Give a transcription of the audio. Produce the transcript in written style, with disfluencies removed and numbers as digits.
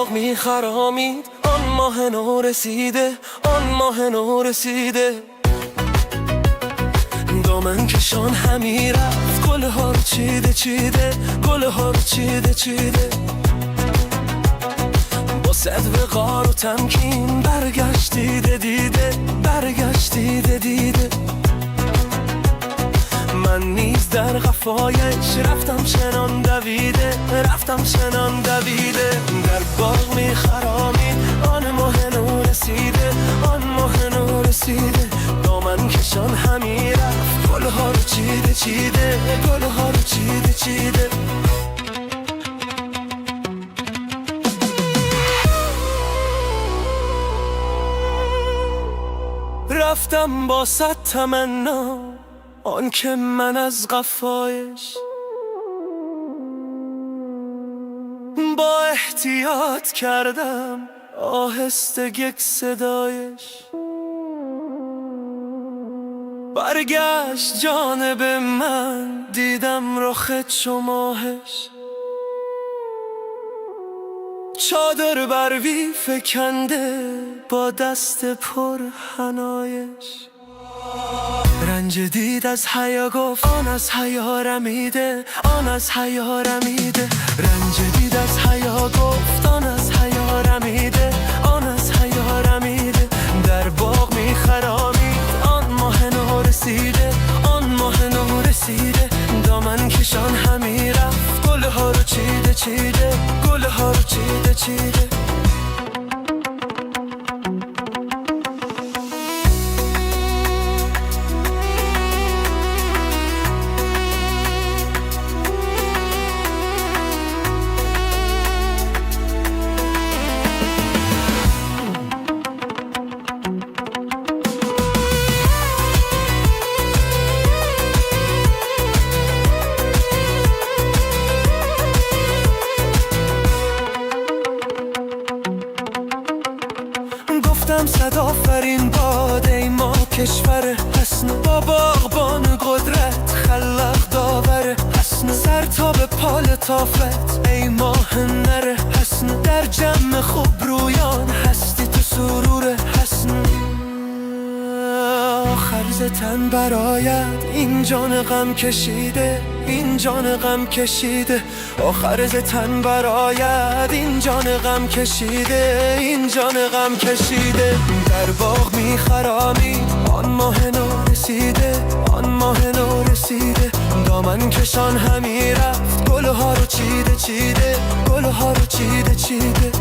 باغ میخرامید آن ماه نو رسیده، آن ماه نو رسیده. دامن کشان همی رفت گلها رو چیده چیده، گلها رو چیده چیده. با صد وقار و تمکین برگشتیده دیده، برگشتیده دیده. من نیز در قفایش رفتم چنان دویده، رفتم چنان دویده. در باغ میخرامید آن ماه نو رسیده، آن ماه نو رسیده. دامن کشان همی رفت گلها رو چیده چیده، گلها رو چیده چیده. رفتم با صد تمنا آن که من از قفایش با احتیاط کردم آهسته یک صدایش. برگشت جانب من دیدم رخ چو ماهش، چادر بر وی فکنده با دست پر حنایش. رنج دید از حیا گفت آن از حیا رمیده، آن از حیا رمیده. رنج دید از حیا گفت آن از حیا رمیده، آن از حیا رمیده. در باغ میخرامید آن ماه نو رسیده، آن ماه نو رسیده. دامن کشان همی رفت گلها رو چیده چیده، گلها رو چیده چیده. گفتم صد آفرین باد ای ما کشور حسن، با باغبان قدرت خلق داور حسن. سر تا به پا لطافت ای ماه نر حسن، در جمع خوب رویان هستی تو سرور حسن. آخر ز تن برآید این جان غم کشیده، این جان غم کشیده. آخر ز تن برآید این جان غم کشیده، این جان غم کشیده. در باغ میخرامید آن ماه نو رسیده، آن ماه نو رسیده. دامن کشان همی رفت گلها رو چیده چیده، گلها رو چیده چیده.